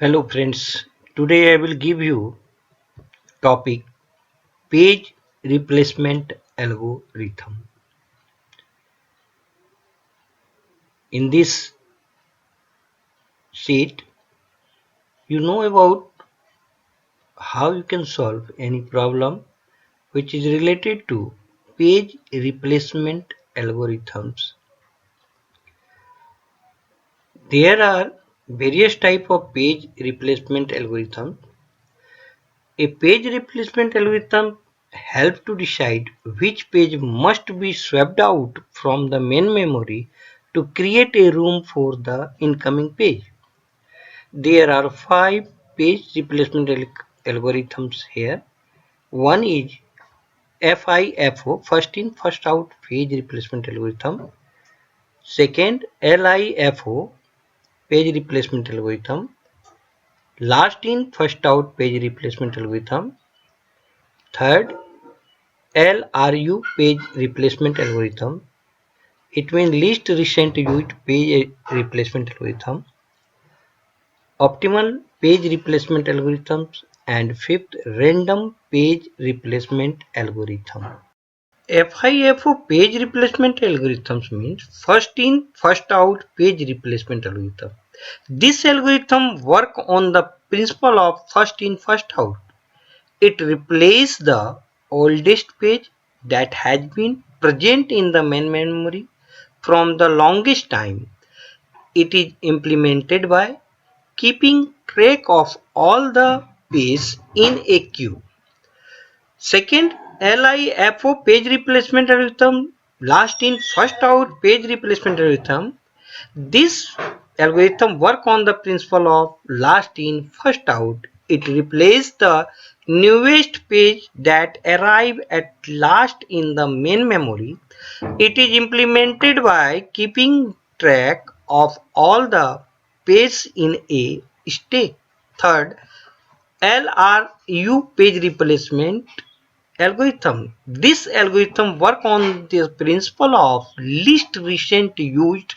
Hello friends, today I will give you topic page replacement algorithm. In this sheet, you know about how you can solve any problem which is related to page replacement algorithms. There are various type of page replacement algorithms. A page replacement algorithm helps to decide which page must be swapped out from the main memory to create a room for the incoming page. There are 5 page replacement algorithms here. One is FIFO, first in first out page replacement algorithm. Second, LIFO, page replacement algorithm. Last in first out page replacement algorithm. Third, LRU, page replacement algorithm. It means least recent used page replacement algorithm. Optimal page replacement algorithms, and fifth, random page replacement algorithm. FIFO page replacement algorithms means first in first out page replacement algorithm. This algorithm work on the principle of first in first out. It replaces the oldest page that has been present in the main memory from the longest time. It is implemented by keeping track of all the pages in a queue. Second, LIFO page replacement algorithm, last in first out page replacement algorithm. This algorithm work on the principle of last in first out. It replaces the newest page that arrive at last in the main memory. It is implemented by keeping track of all the pages in a stack. Third, LRU page replacement algorithm. This algorithm work on the principle of least recent used.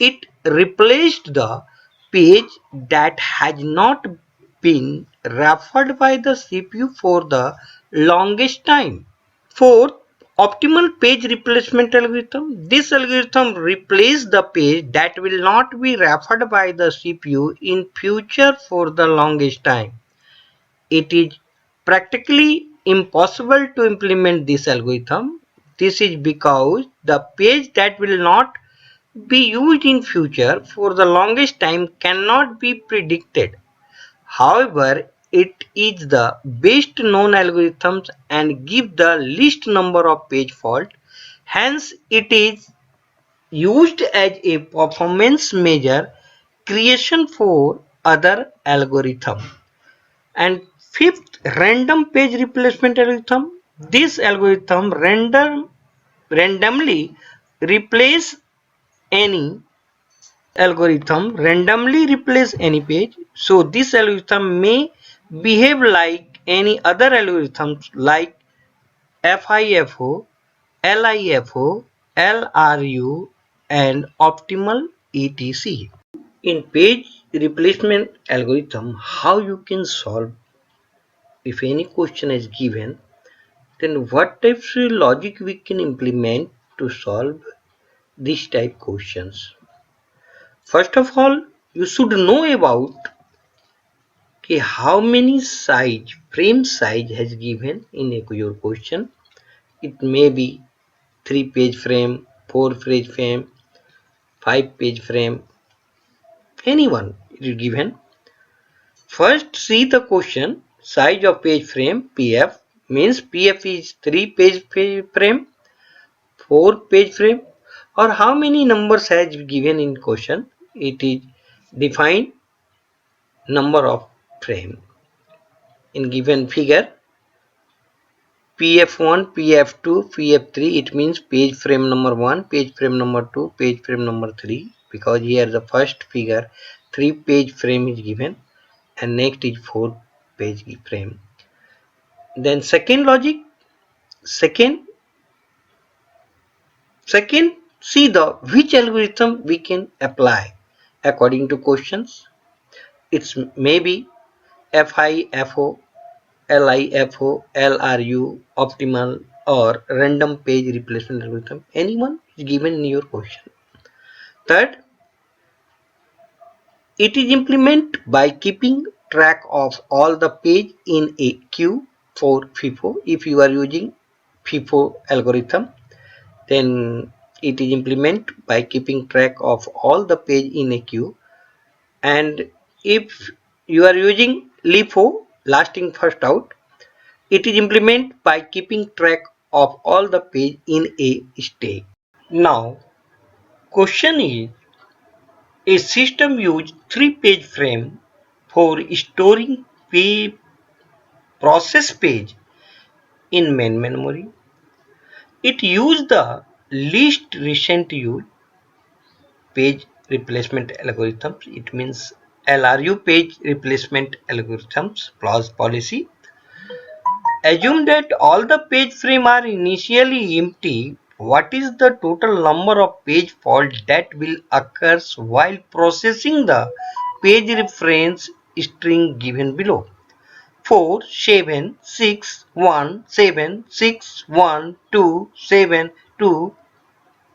It replaced the page that has not been referred by the CPU for the longest time. Fourth, optimal page replacement algorithm. This algorithm replaces the page that will not be referred by the CPU in future for the longest time. It is practically impossible to implement this algorithm. This is because the page that will not be used in future for the longest time cannot be predicted. However, it is the best known algorithms and give the least number of page fault. Hence, it is used as a performance measure creation for other algorithm. And fifth, random page replacement algorithm. This algorithm randomly replace any any page. So this algorithm may behave like any other algorithms like FIFO, LIFO, LRU, and optimal etc. In page replacement algorithm, how you can solve if any question is given, then what types of logic we can implement to solve this type questions. First of all, you should know about how many frame size has given in your question. It may be 3 page frame, 4 page frame, 5 page frame, anyone it is given. First, see the question. Size of page frame PF means PF is 3 page frame, 4 page frame, or how many numbers has given in question. It is defined number of frame in given figure. PF1, PF2, PF3, it means page frame number 1, page frame number 2, page frame number 3, because here the first figure 3 page frame is given and next is 4 page frame. Then second logic, second see the which algorithm we can apply according to questions. It's maybe FI, FO, LIFO, LRU, optimal or random page replacement algorithm. Anyone is given in your question. Third, it is implemented by keeping track of all the page in a queue for FIFO. If you are using FIFO algorithm, then it is implemented by keeping track of all the page in a queue. And if you are using LIFO, lasting first out, it is implemented by keeping track of all the page in a stack. Now, question is, a system use 3-page frame for storing process page in main memory. It used the least recent used page replacement algorithms. It means LRU page replacement algorithms plus policy. Assume that all the page frame are initially empty. What is the total number of page fault that will occur while processing the page reference string given below? 4, 7, 6, 1, 7, 6, 1, 2, 7, 2.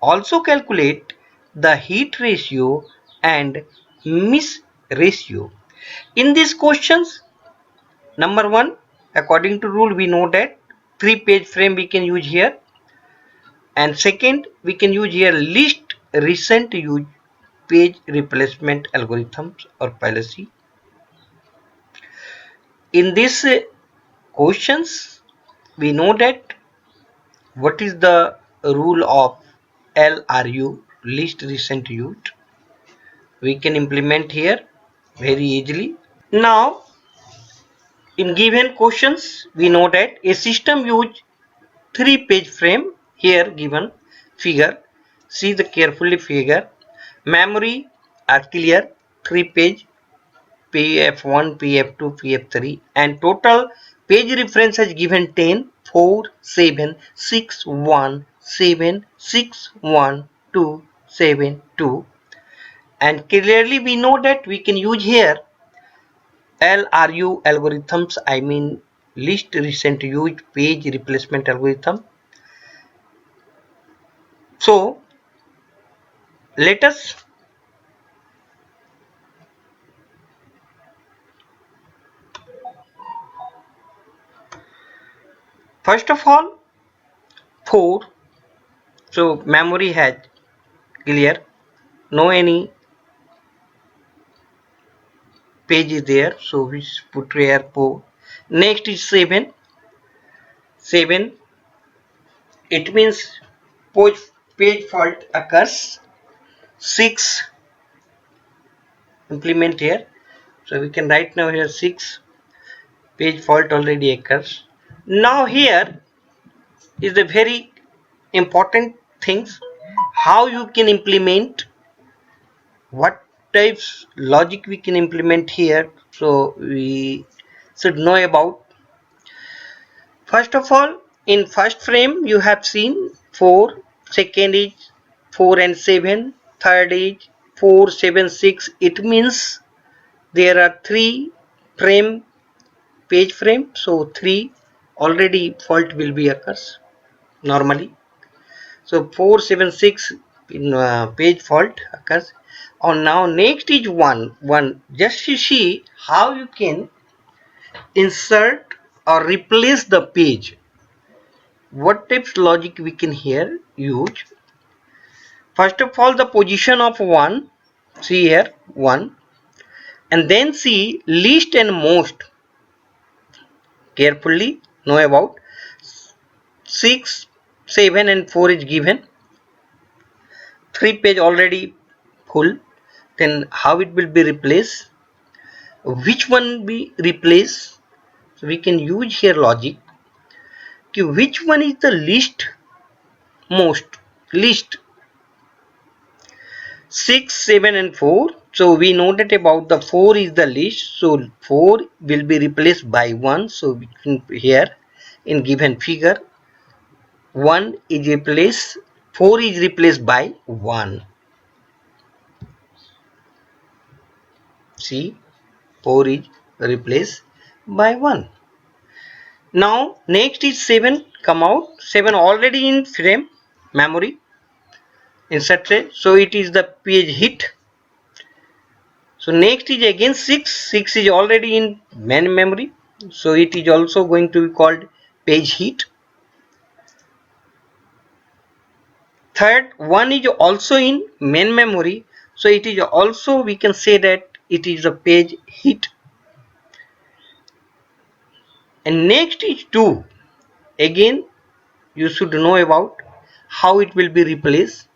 Also calculate the hit ratio and miss ratio. In these questions, number 1, according to rule, we know that 3-page frame we can use here. And second, we can use here least recent use page replacement algorithms or policy. In these questions, we know that what is the rule of LRU, least recent used. We can implement here very easily. Now, in given questions, we know that a system use 3-page frame. Here given figure, see the carefully figure. Memory are clear, 3-page, PF1, PF2, PF3, and total page reference is given 10, 4, 7, 6, 1, 7, 6, 1, 2, 7, 2. And clearly we know that we can use here LRU algorithms, I mean least recent used page replacement algorithm. So let us first of all 4. So memory has clear, no any page is there, so we put here 4. Next is 7. 7, it means page fault occurs. 6, implement here, so we can write now here 6, page fault already occurs. Now here is the very important things, how you can implement, what types logic we can implement here, so we should know about. First of all, in first frame you have seen 4, second is 4 and 7, third is 4, 7, 6. It means there are 3 frame, page frame, so 3 already fault will be occurs normally. So 4, 7, 6 in page fault occurs. And now next is 1. Just to see how you can insert or replace the page. What types logic we can here use? First of all, the position of 1. See here 1, and then see least and most. Carefully know about 6, 7 and 4 is given. 3 page already full. Then how it will be replaced? Which one be replaced? So we can use here logic. Which one is the least, most, least? 6, 7 and 4. So we know that about the 4 is the least. So 4 will be replaced by 1. So we can here in given figure 1 is replaced, 4 is replaced by 1. See, 4 is replaced by 1. Now next is 7 come out. 7 already in frame memory inserted, so it is the page hit. So next is again 6. 6 is already in main memory, so it is also going to be called page hit. Third, 1 is also in main memory, so it is also, we can say that it is a page hit. And next is 2. Again you should know about how it will be replaced,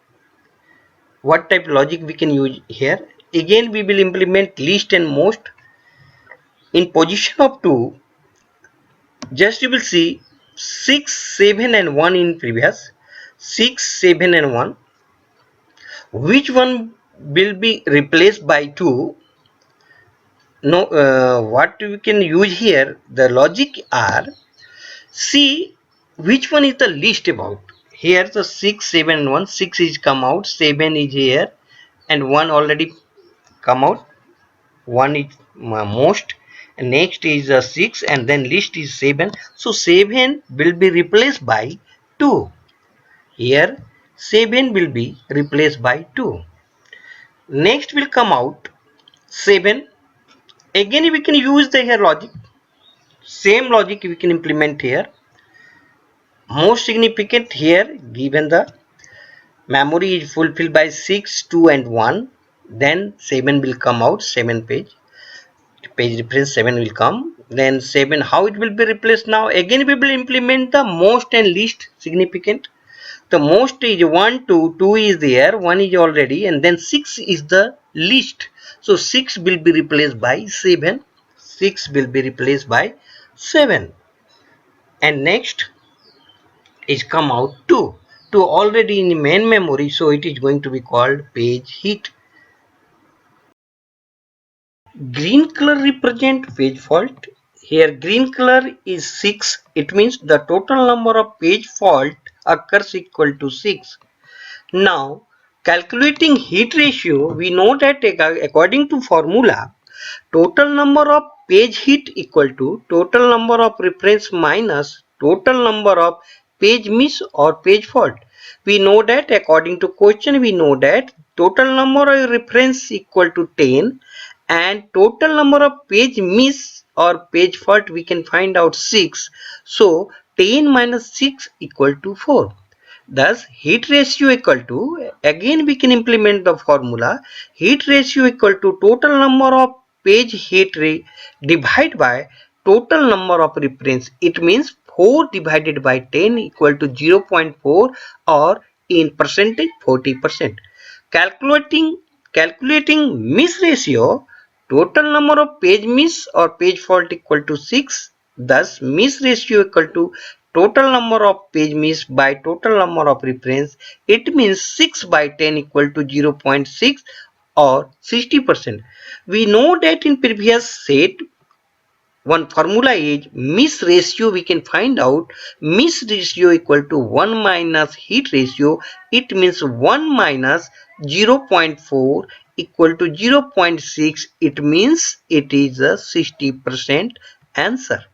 what type of logic we can use here. Again we will implement least and most. In position of 2, just you will see 6, 7 and 1 in previous. 6, 7 and 1. Which one will be replaced by 2? No, what we can use here, the logic are, see which one is the least about. Here the 6, 7 and 1. 6 is come out, 7 is here and 1 already come out. 1 is most, and next is 6 and then least is 7. So 7 will be replaced by 2. Here 7 will be replaced by 2. Next will come out 7. Again we can use the here logic. Same logic we can implement here. Most significant here, given the memory is fulfilled by 6, 2 and 1, then 7 will come out, 7 page reference 7 will come. Then 7, how it will be replaced now? Again we will implement the most and least significant. The most is 1, 2, 2 is there, 1 is already, and then 6 is the least. So 6 will be replaced by 7. 6 will be replaced by 7. And next is come out 2. 2 already in main memory, so it is going to be called page hit. Green color represent page fault. Here green color is 6. It means the total number of page fault occurs equal to 6. Now calculating heat ratio, we know that according to formula, total number of page hit equal to total number of reference minus total number of page miss or page fault. We know that according to question, we know that total number of reference equal to 10 and total number of page miss or page fault we can find out 6. So 10 minus 6 equal to 4. Thus heat ratio equal to, again we can implement the formula, heat ratio equal to total number of page heat divided by total number of reference. It means 4 divided by 10 equal to 0.4 or in percentage 40%. Calculating miss ratio, total number of page miss or page fault equal to 6. Thus miss ratio equal to total number of page miss by total number of reference. It means 6 by 10 equal to 0.6 or 60%. We know that in previous set one formula is miss ratio. We can find out miss ratio equal to 1 minus heat ratio. It means 1 minus 0.4 equal to 0.6. It means it is a 60% answer.